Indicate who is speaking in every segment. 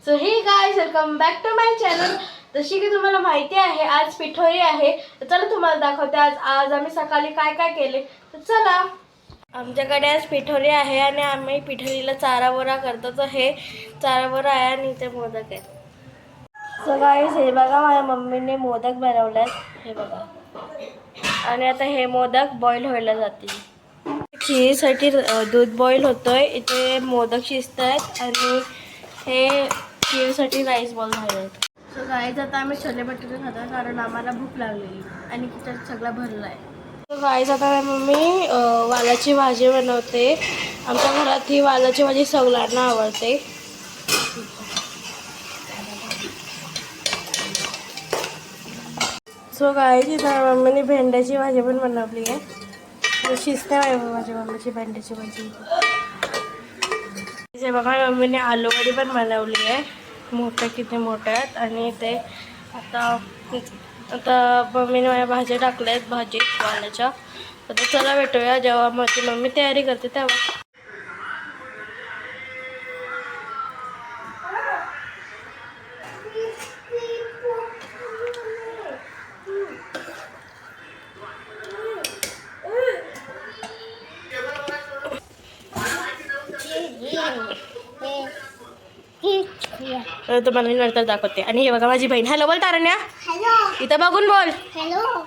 Speaker 1: So hey guys, welcome back to my channel. जशी की तुम्हाला माहिती आहे आज पिठोरी आहे, तर चला तुम्हाला दाखवते आज आम्ही सकाळी काय काय केले। तर चला, आमच्याकडे आज पिठोरी आहे आणि आम्ही पिठोरीला चारावरा करतो। तर हे चारावरा आहे आणि इथे मोदक आहे। सो गाइस, हे बघा माझ्या मम्मीने मोदक बनवलेत, हे बघा। आणि आता हे मोदक बॉईल व्हायला जातील। खीरसाठी दूध बॉईल होतोय, इथे मोदक शिजत आहेत आणि हे खीरसाठी राईस बॉल झाले आहेत। सो गाईज, आता आम्ही छोले भटुरे खातो कारण आम्हाला भूक लागलेली आणि किचन सगळा भरला आहे। सो गाईज, आता मम्मी वालाची भाजी बनवते। आमच्या घरात ही वालाची भाजी सगळ्यांना आवडते। सो गाईज, इथं मम्मीने भेंड्याची भाजी पण बनवली आहे। शिजते आहे माझ्या मम्मीची भेंड्याची भाजी। इथे बघा, मम्मीने आलूवडी पण बनवली आहे, मोठ्या किती मोठ्या आहेत। आणि ते आता मम्मीने माझ्या भाज्या टाकल्या आहेत भाजीत वालाच्या। आता चला भेटूया जेव्हा माझी मम्मी तयारी करते तेव्हा। तुम्हाला नंतर दाखवते। आणि हे बघा माझी बहीण। हॅलो बोल तारण्या, इथं बघून बोल। हॅलो।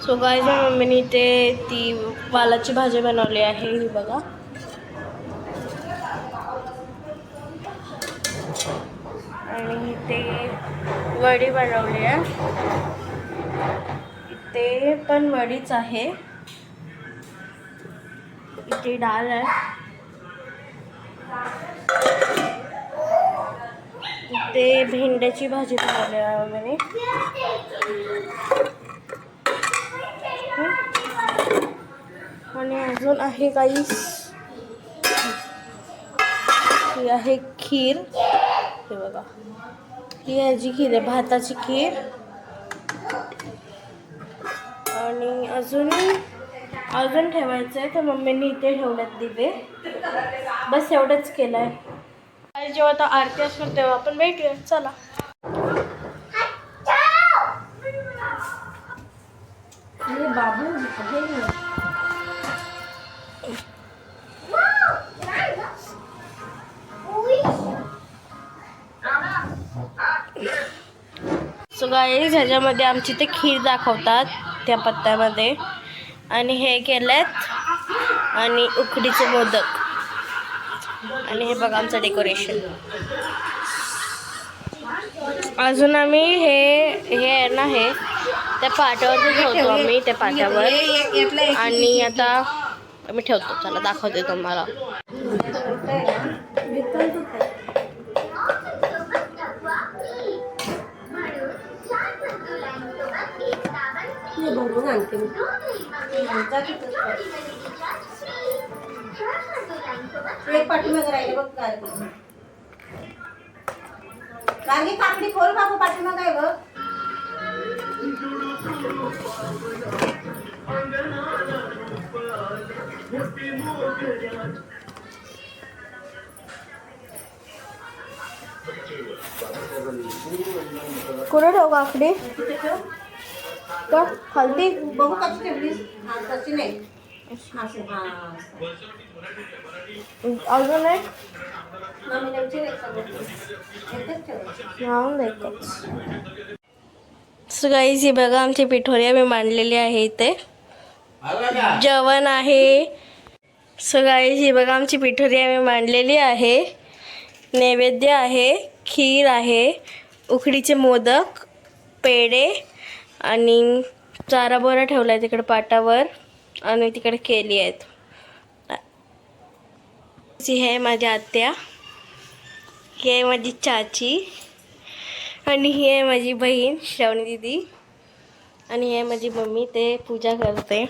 Speaker 1: सो गाईज, मम्मीने इथे ती वालाची भाजी बनवली आहे, ही बघा। आणि इथे वडी बनवली आहे, इथे पण वडीच आहे। इथे डाळ आहे, इथे भेंड्याची भाजी बनवली आहे मम्मीने। आणि अजून आहे काही, ही आहे खीर, हे बघा। ही ह्याची खीर आहे, भाताची खीर। आणि अजून ठेवायचं आहे, तर मम्मीने इथे ठेवल्यात दिवे। बस एवढंच केलं आहे। जेव्हा आता आरती असणार तेव्हा आपण भेटूया, चला। बाबू सो गाईज, ह्याच्यामध्ये आमची ते खीर दाखवतात त्या पत्त्यामध्ये। आणि हे केलेत आणि उकडीचे मोदक आणि हे बघा आमचं डेकोरेशन. अजून आम्ही हे आहे ना हे त्या पाट्यावर ठेवतो आम्ही त्या पाट्यावर आणि आता आम्ही ठेवतो. चला दाखवते तुम्हाला.
Speaker 2: पाठीमागे राहिले बघ काकडी खोल बाबू पाठीमागे आहे बघ.
Speaker 1: कुठे ठेवू काकडी का हल्दी
Speaker 2: बघू कशी ठेवलीस. तशी नाही
Speaker 1: अजून एक सो गाईज ही बघा आमची पिठोरी आम्ही मांडलेली आहे इथे. जेवण आहे. सो गाईज ही बघा आमची पिठोरी आम्ही मांडलेली आहे. नैवेद्य आहे, खीर आहे, उकडीचे मोदक, पेढे आणि चारा बोरा ठेवला आहे तिकडे पाटावर आणि तिकडे केली आहेत. ही आहे माझी आत्या, ही आहे माझी चाची आणि ही आहे माझी बहीण श्रावणी दीदी आणि ही आहे माझी मम्मी. ते पूजा करते.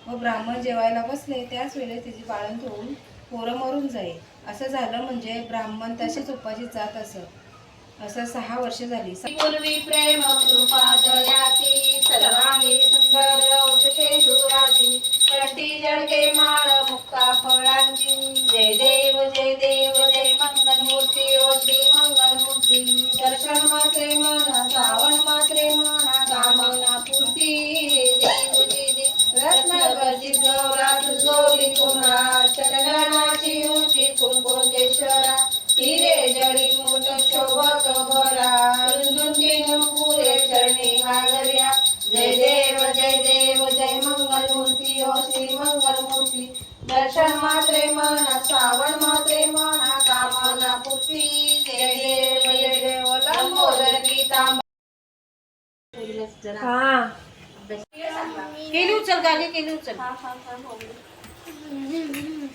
Speaker 2: मग ब्राह्मण जेवायला बसले त्याच वेळेस त्याची पाळण ठेवून पोरं मरून जाईल असं झालं. म्हणजे ब्राह्मण तसेच उपाशी जात असं 6 वर्ष झाली. पूर्वी प्रेम कृपा दयाची सर्वांगी सुंदर उठते दुराची कंठी जळके माळ मुक्ता फळांची. जय देव जय देव जय मंगलमूर्ती ओ श्री मंगलमूर्ती. दर्शन मात्रे म्हणा श्रावण मात्रे म्हणा कामना पूर्ती. देव जय देव रत्न गर्जित गौरात जोडी तुम्हा चंद्रनाची उंची कुंकुमेश्वरा. हिरे जडी मोठ शोभत भरा रुंदुंदी पुरे चरणी हागर्या. जय देव जय मंगलमूर्ती ओ श्री मंगलमूर्ती. दर्शन मात्रे म्हणा श्रावण मात्रे म्हणा कामना पूर्ती. जय देव लंबोदर गीता. केली उचल गाडी केली उचल.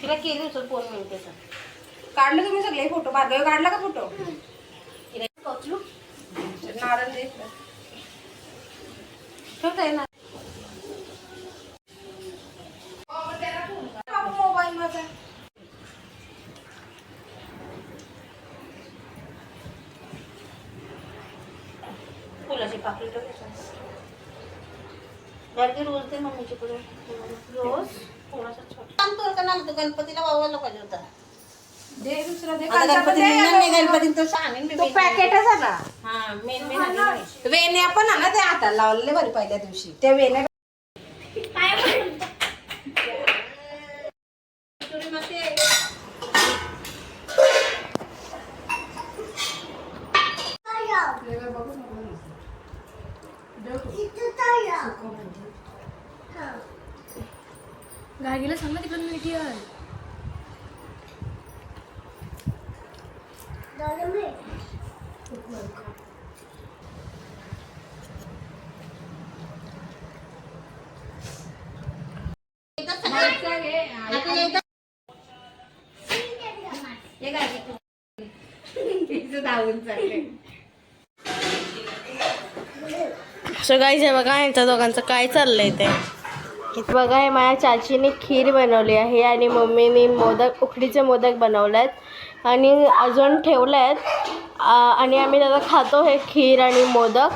Speaker 2: तिला केली उचल 4 मिनिटं. काढलं तुम्ही सगळे फोटो. भार्गव काढला का फोटो. नारळ दे ठेवता येणार मोबाईल माझा. फुलाची पाकळी रोज दे मम्मीची पुढे. रोज थोडासा छोटा गणपतीला वावायला पाहिजे होता. दे दुसरा दे. गणपती तो सांगेन तो पॅकेटच आहे ना. हा मेन वेण्या पण आहे ना ते हाताला लावलेले बरे पहिल्या दिवशी त्या वेण्या.
Speaker 1: गाडीला सांग ना तिकडून मिठी आहे. सो गाईज हे बघा यांच्या दोघांचं काय चाललंय ते. इथं बघा हे माझ्या चाचीने खीर बनवली आहे आणि मम्मीने मोदक उकडीचे मोदक बनवलेत आणि अजून ठेवलेत आणि आम्ही त्याला खातो हे खीर आणि मोदक.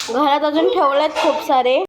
Speaker 1: घरात अजून ठेवलेत खूप सारे.